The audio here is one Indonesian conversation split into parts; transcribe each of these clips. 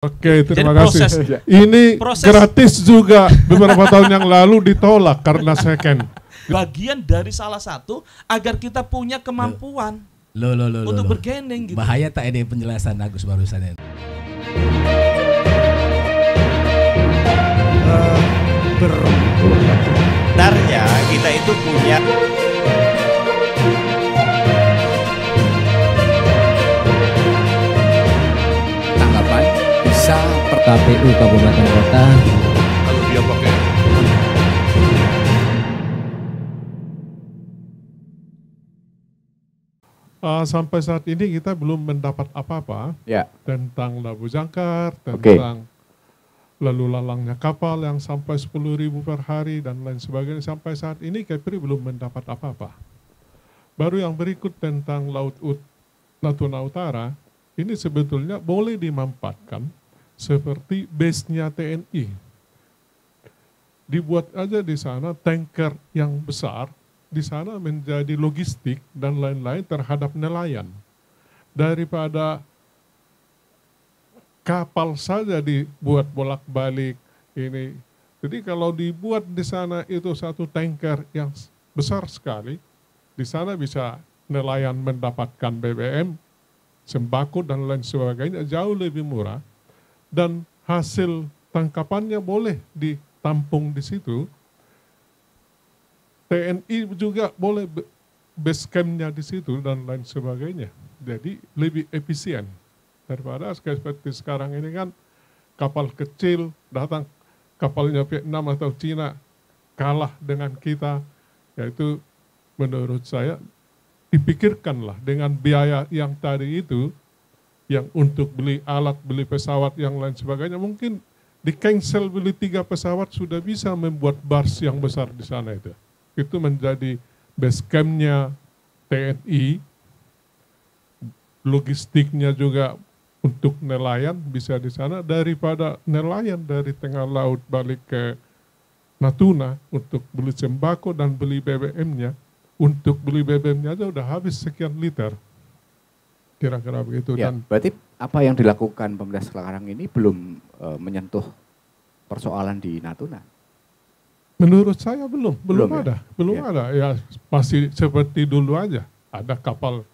Oke, terima proses, kasih. Ini gratis juga beberapa tahun yang lalu ditolak karena second. Bagian dari salah satu agar kita punya kemampuan untuk bergening. Gitu. Bahaya tak ini penjelasan Agus barusan ini? Sebenarnya kita itu punya tanggapan bisa per KPU Kabupaten Kota. Kalau dia pakai sampai saat ini kita belum mendapat apa-apa tentang Labu Jangkar, tentang lalu lalangnya kapal yang sampai 10.000 per hari dan lain sebagainya. Sampai saat ini Kepri belum mendapat apa-apa. Baru yang berikut tentang Laut Natuna Utara, ini sebetulnya boleh dimanfaatkan seperti base-nya TNI. Dibuat aja di sana tanker yang besar, di sana menjadi logistik dan lain-lain terhadap nelayan. Daripada kapal saja dibuat bolak-balik ini. Jadi kalau dibuat di sana itu satu tanker yang besar sekali, di sana bisa nelayan mendapatkan BBM, sembako dan lain sebagainya jauh lebih murah, dan hasil tangkapannya boleh ditampung di situ. TNI juga boleh base camp-nya di situ dan lain sebagainya. Jadi lebih efisien daripada seperti sekarang ini kan kapal kecil datang, kapalnya Vietnam atau Cina kalah dengan kita. Yaitu menurut saya dipikirkanlah dengan biaya yang tadi itu, yang untuk beli alat, beli pesawat yang lain sebagainya, mungkin di cancel beli 3 pesawat sudah bisa membuat bars yang besar di sana itu. Itu menjadi base camp-nya TNI, logistiknya juga untuk nelayan bisa di sana, daripada nelayan dari tengah laut balik ke Natuna untuk beli sembako dan beli BBM-nya. Untuk beli BBM-nya aja udah habis sekian liter. Kira-kira begitu. Ya, Dan berarti apa yang dilakukan pemerintah sekarang ini belum menyentuh persoalan di Natuna? menurut saya belum ya? ada. Ya masih seperti dulu aja. Ada kapal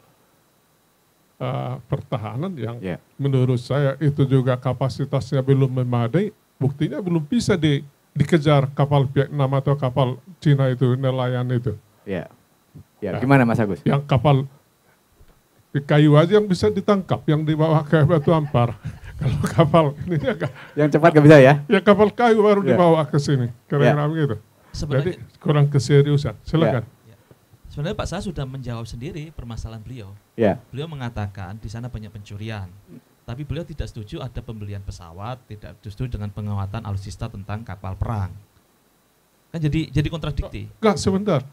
pertahanan yang menurut saya itu juga kapasitasnya belum memadai. Buktinya belum bisa dikejar kapal Vietnam atau kapal Cina itu, nelayan itu. Ya, gimana Mas Agus? Yang kapal di kayu aja yang bisa ditangkap, yang dibawa ke Batu Ampar. Kalau kapal ini yang cepat gak bisa ya? Ya kapal kayu baru dibawa ke sini, kira-kira begitu. Jadi kurang keseriusan. Silakan. Sebenarnya Pak Sa sudah menjawab sendiri permasalahan beliau. Beliau mengatakan di sana banyak pencurian, tapi beliau tidak setuju ada pembelian pesawat, tidak setuju dengan penguatan alutsista tentang kapal perang. Kan jadi kontradiktif. Enggak, sebentar.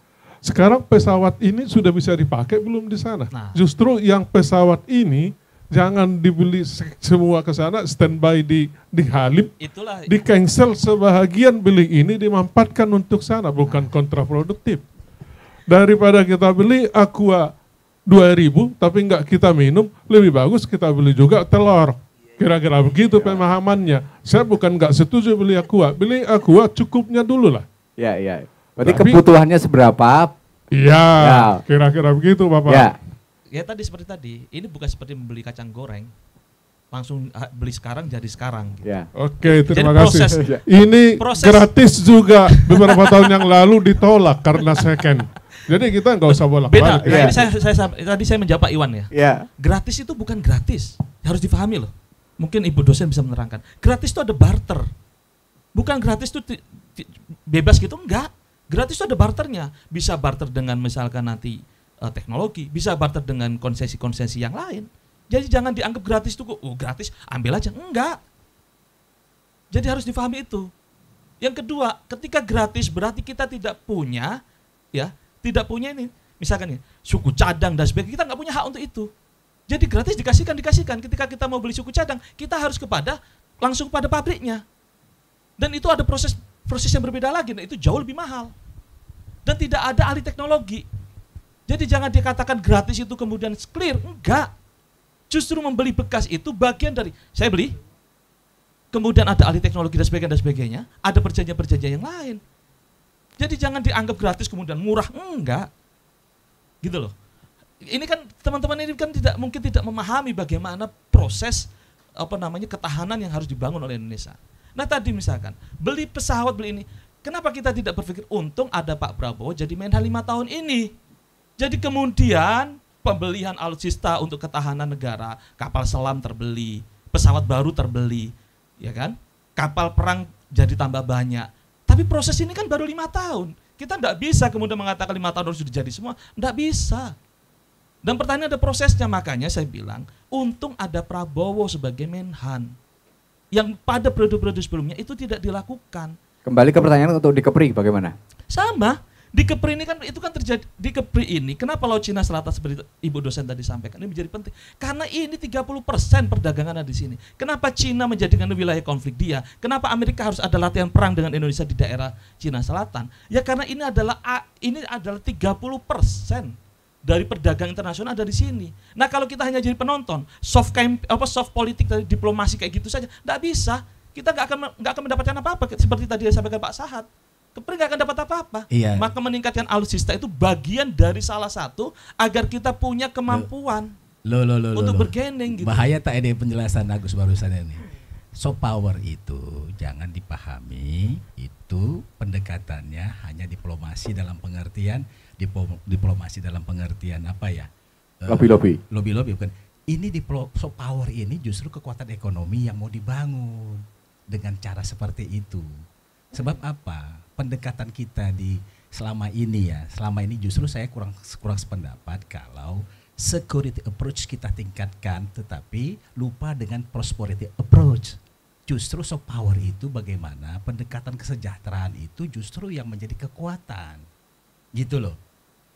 Sekarang pesawat ini sudah bisa dipakai belum di sana? Nah, justru yang pesawat ini jangan dibeli semua ke sana, standby di Halim, di cancel sebahagian, beli ini dimanfaatkan untuk sana, bukan kontraproduktif. Daripada kita beli Aqua 2.000 tapi enggak kita minum, lebih bagus kita beli juga telur. Kira-kira begitu pemahamannya. Saya bukan enggak setuju beli Aqua cukupnya dulu lah. Berarti kebutuhannya seberapa? Iya, kira-kira begitu Bapak. Ya tadi seperti tadi, ini bukan seperti membeli kacang goreng, langsung beli sekarang jadi sekarang. Gitu. Oke, terima kasih. Ini gratis juga beberapa tahun yang lalu ditolak karena second. Jadi kita nggak usah bolak-balik. Beda. Tadi saya menjawab Pak Iwan ya. Gratis itu bukan gratis, harus difahami loh. Mungkin Ibu dosen bisa menerangkan. Gratis itu ada barter, bukan gratis itu bebas gitu, enggak. Gratis itu ada barternya, bisa barter dengan misalkan nanti teknologi, bisa barter dengan konsesi-konsesi yang lain. Jadi jangan dianggap gratis itu, gratis, ambil aja. Enggak. Jadi harus difahami itu. Yang kedua, ketika gratis berarti kita tidak punya, ini, misalkan suku cadang dan sebagainya, kita nggak punya hak untuk itu. Jadi gratis dikasihkan. Ketika kita mau beli suku cadang, kita harus langsung pada pabriknya. Dan itu ada proses yang berbeda lagi, dan itu jauh lebih mahal. Dan tidak ada ahli teknologi. Jadi jangan dikatakan gratis itu kemudian clear, enggak. Justru membeli bekas itu bagian dari, saya beli, kemudian ada ahli teknologi dan sebagainya, ada perjanjian-perjanjian yang lain. Jadi jangan dianggap gratis kemudian murah, enggak. Gitu loh. Ini kan teman-teman ini kan mungkin tidak memahami bagaimana proses ketahanan yang harus dibangun oleh Indonesia. Nah tadi misalkan beli pesawat beli ini, kenapa kita tidak berpikir untung ada Pak Prabowo jadi Menhan 5 tahun ini. Jadi kemudian pembelian alutsista untuk ketahanan negara, kapal selam terbeli, pesawat baru terbeli, ya kan? Kapal perang jadi tambah banyak. Tapi proses ini kan baru 5 tahun. Kita tidak bisa kemudian mengatakan 5 tahun harus sudah jadi semua, tidak bisa. Dan pertanyaan ada prosesnya, makanya saya bilang, untung ada Prabowo sebagai Menhan. Yang pada periode-periode sebelumnya itu tidak dilakukan. Kembali ke pertanyaan untuk di Kepri bagaimana? Sama, di Kepri ini kan itu kan terjadi, di Kepri ini kenapa Laut Cina Selatan seperti Ibu dosen tadi sampaikan, ini menjadi penting. Karena ini 30% perdagangan ada di sini. Kenapa Cina menjadikan wilayah konflik dia? Kenapa Amerika harus ada latihan perang dengan Indonesia di daerah Cina Selatan? Ya karena ini adalah 30% dari perdagangan internasional ada di sini. Nah kalau kita hanya jadi penonton, soft politik dari diplomasi kayak gitu saja, nggak bisa. Kita nggak akan mendapatkan apa-apa. Seperti tadi yang disampaikan Pak Sahat, Kepri nggak akan dapat apa-apa. Iya. Maka meningkatkan alutsista itu bagian dari salah satu agar kita punya kemampuan untuk bergening. Gitu. Bahaya tak ada penjelasan Agus barusan ini. Soft power itu jangan dipahami itu pendekatannya hanya diplomasi dalam pengertian diplomasi dalam pengertian apa ya? Lobby bukan. Ini soft power ini justru kekuatan ekonomi yang mau dibangun dengan cara seperti itu. Sebab apa? Pendekatan kita selama ini justru saya kurang sependapat kalau security approach kita tingkatkan tetapi lupa dengan prosperity approach. Justru soft power itu bagaimana pendekatan kesejahteraan itu justru yang menjadi kekuatan. Gitu loh.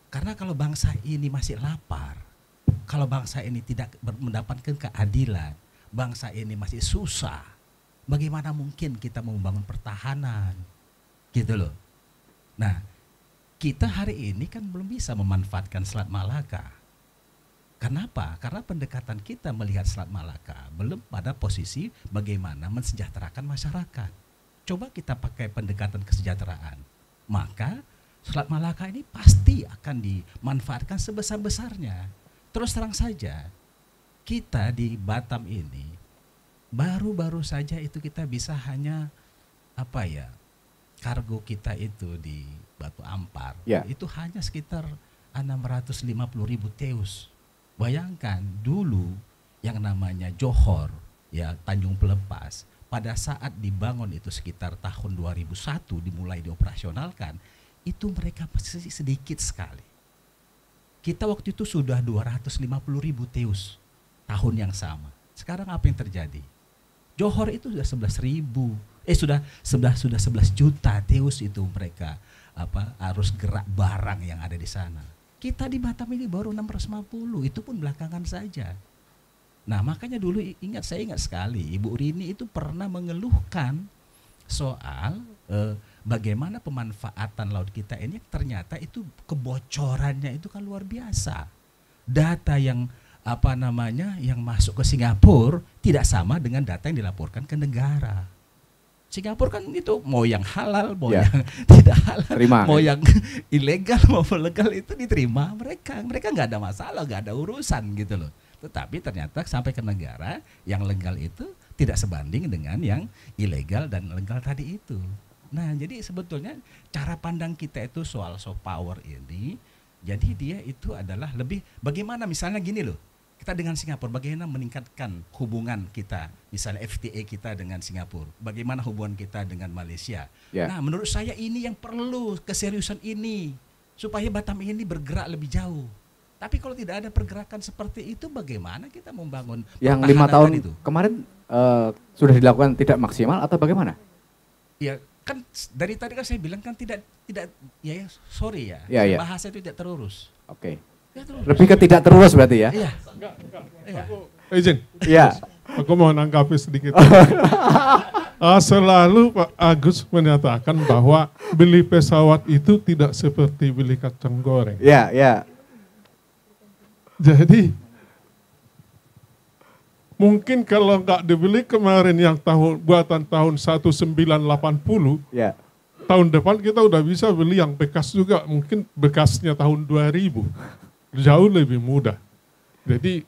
Karena kalau bangsa ini masih lapar, kalau bangsa ini tidak mendapatkan keadilan, bangsa ini masih susah, bagaimana mungkin kita membangun pertahanan? Gitu loh. Nah, kita hari ini kan belum bisa memanfaatkan Selat Malaka. Kenapa? Karena pendekatan kita melihat Selat Malaka belum pada posisi bagaimana mensejahterakan masyarakat. Coba kita pakai pendekatan kesejahteraan, maka Selat Malaka ini pasti akan dimanfaatkan sebesar-besarnya. Terus terang saja, kita di Batam ini baru-baru saja itu kita bisa hanya kargo kita itu di Batu Ampar itu hanya sekitar 650.000 teus. Bayangkan dulu yang namanya Johor Tanjung Pelepas pada saat dibangun itu sekitar tahun 2001 dimulai dioperasionalkan itu mereka masih sedikit sekali. Kita waktu itu sudah 250.000 teus tahun yang sama. Sekarang apa yang terjadi? Johor itu sudah 11 juta teus itu mereka harus gerak barang yang ada di sana. Kita di Batam ini baru 650, itu pun belakangan saja. Nah makanya dulu saya ingat sekali Ibu Rini itu pernah mengeluhkan soal bagaimana pemanfaatan laut kita ini ternyata itu kebocorannya itu kan luar biasa. Data yang yang masuk ke Singapura tidak sama dengan data yang dilaporkan ke negara. Singapura kan itu mau yang halal, mau yang tidak halal, mau yang ilegal maupun legal itu diterima mereka nggak ada masalah, nggak ada urusan gitu loh. Tetapi ternyata sampai ke negara yang legal itu tidak sebanding dengan yang ilegal dan legal tadi itu. Nah jadi sebetulnya cara pandang kita itu soal soft power ini, jadi dia itu adalah lebih bagaimana misalnya gini loh. Kita dengan Singapura, bagaimana meningkatkan hubungan kita, misalnya FTA kita dengan Singapura, bagaimana hubungan kita dengan Malaysia. Nah menurut saya ini yang perlu keseriusan ini, supaya Batam ini bergerak lebih jauh. Tapi kalau tidak ada pergerakan seperti itu, bagaimana kita membangun yang 5 tahun itu kemarin sudah dilakukan tidak maksimal atau bagaimana? Ya kan dari tadi kan saya bilang kan tidak bahasa itu tidak terurus. Oke. Lebih ke tidak terurus berarti ya? Iya. Izin. Iya. Aku mau nangkapi sedikit. Selalu Pak Agus menyatakan bahwa beli pesawat itu tidak seperti beli kacang goreng. Iya, iya. Jadi Mungkin kalau nggak dibeli kemarin yang buatan tahun 1980, tahun depan kita udah bisa beli yang bekas juga, mungkin bekasnya tahun 2000. Jauh lebih mudah. Jadi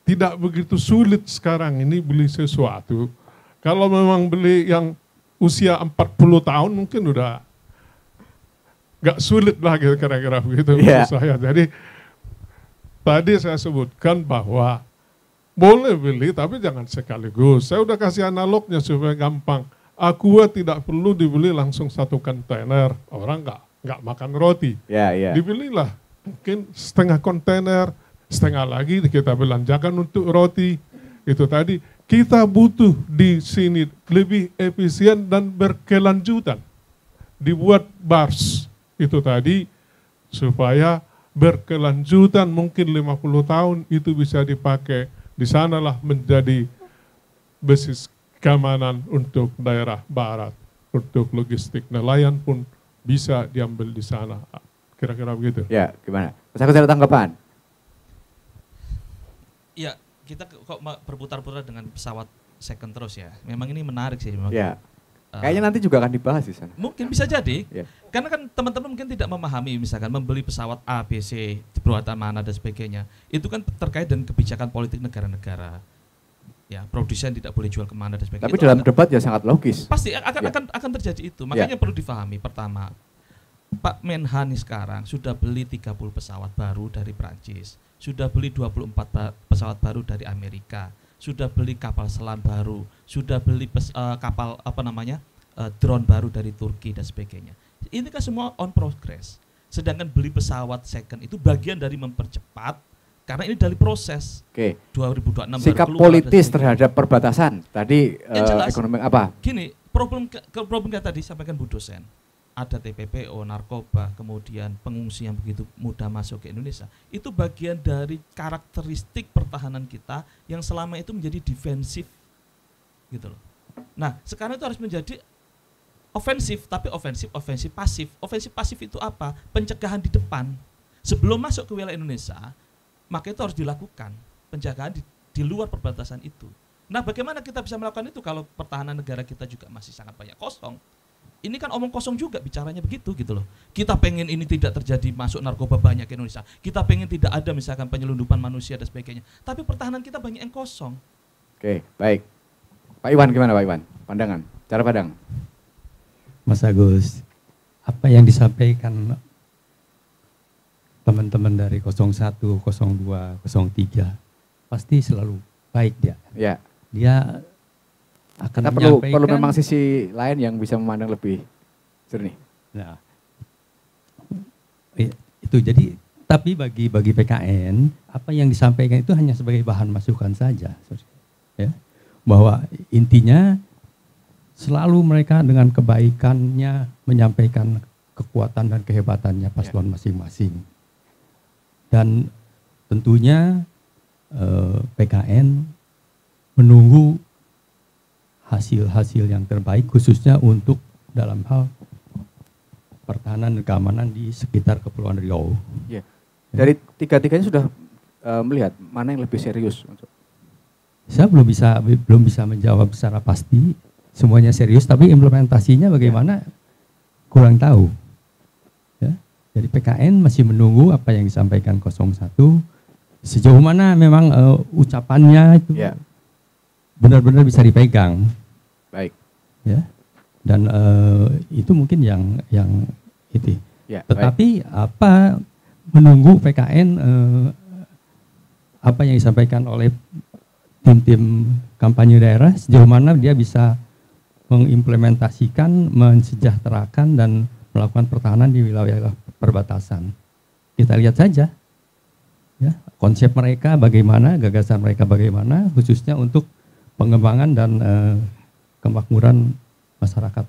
tidak begitu sulit sekarang ini beli sesuatu. Kalau memang beli yang usia 40 tahun mungkin udah nggak sulit lah kira-kira begitu menurut saya. Jadi tadi saya sebutkan bahwa boleh beli tapi jangan sekaligus. Saya udah kasih analognya supaya gampang. Aqua tidak perlu dibeli langsung satu kontainer. Orang nggak makan roti. Dibelilah mungkin setengah kontainer, setengah lagi kita belanjakan untuk roti. Itu tadi kita butuh di sini lebih efisien dan berkelanjutan. Dibuat bars itu tadi supaya berkelanjutan mungkin 50 tahun itu bisa dipakai. Di sanalah menjadi basis keamanan untuk daerah barat. Untuk logistik nelayan pun bisa diambil di sana. Kira-kira begitu. Ya, gimana? Mas Agus ada tanggapan? Ya, kita kok berputar-putar dengan pesawat second terus ya. Memang ini menarik sih. Memang. Ya. Kayaknya nanti juga akan dibahas di sana. Mungkin bisa jadi. Karena kan teman-teman mungkin tidak memahami misalkan membeli pesawat A, B, C, buatan mana dan sebagainya. Itu kan terkait dengan kebijakan politik negara-negara. Ya, produsen tidak boleh jual kemana dan sebagainya. Tapi itu dalam debat ya sangat logis. Pasti akan terjadi itu. Makanya perlu difahami. Pertama, Pak Menhan sekarang sudah beli 30 pesawat baru dari Prancis. Sudah beli 24 pesawat baru dari Amerika. Sudah beli kapal selam baru, sudah beli kapal drone baru dari Turki dan sebagainya. Ini kan semua on progress. Sedangkan beli pesawat second itu bagian dari mempercepat karena ini dari proses. 2026 sikap baru keluar politis terhadap perbatasan tadi ekonomi apa? Gini, problem kayak tadi sampaikan Bu dosen. Ada TPPO, narkoba, kemudian pengungsi yang begitu mudah masuk ke Indonesia. Itu bagian dari karakteristik pertahanan kita yang selama itu menjadi defensif, gitu loh. Nah, sekarang itu harus menjadi ofensif, tapi ofensif pasif. Ofensif pasif itu apa? Pencegahan di depan. Sebelum masuk ke wilayah Indonesia, maka itu harus dilakukan. Penjagaan di luar perbatasan itu. Nah, bagaimana kita bisa melakukan itu kalau pertahanan negara kita juga masih sangat banyak kosong? Ini kan omong kosong juga bicaranya begitu gitu loh. Kita pengen ini tidak terjadi masuk narkoba banyak ke Indonesia. Kita pengen tidak ada misalkan penyelundupan manusia dan sebagainya. Tapi pertahanan kita banyak yang kosong. Oke, baik. Pak Iwan gimana Pak Iwan? Pandangan, cara pandang. Mas Agus, apa yang disampaikan teman-teman dari 01, 02, 03 pasti selalu baik dia. Ya. Dia akan kita perlu memang sisi lain yang bisa memandang lebih jernih. Nah, itu jadi tapi bagi PKN apa yang disampaikan itu hanya sebagai bahan masukan saja, ya. Bahwa intinya selalu mereka dengan kebaikannya menyampaikan kekuatan dan kehebatannya paslon masing-masing. Dan tentunya PKN menunggu hasil-hasil yang terbaik khususnya untuk dalam hal pertahanan dan keamanan di sekitar Kepulauan Riau. Ya. Dari tiga-tiganya sudah melihat mana yang lebih serius? Saya belum bisa menjawab secara pasti semuanya serius, tapi implementasinya bagaimana kurang tahu. Ya. Jadi PKN masih menunggu apa yang disampaikan 01, sejauh mana memang ucapannya itu benar-benar bisa dipegang. Baik. Ya. Dan itu mungkin yang itu. Ya, tetapi apa menunggu PKN apa yang disampaikan oleh tim-tim kampanye daerah sejauh mana dia bisa mengimplementasikan, mensejahterakan dan melakukan pertahanan di wilayah perbatasan. Kita lihat saja. Ya, konsep mereka bagaimana, gagasan mereka bagaimana khususnya untuk pengembangan dan kemakmuran masyarakat.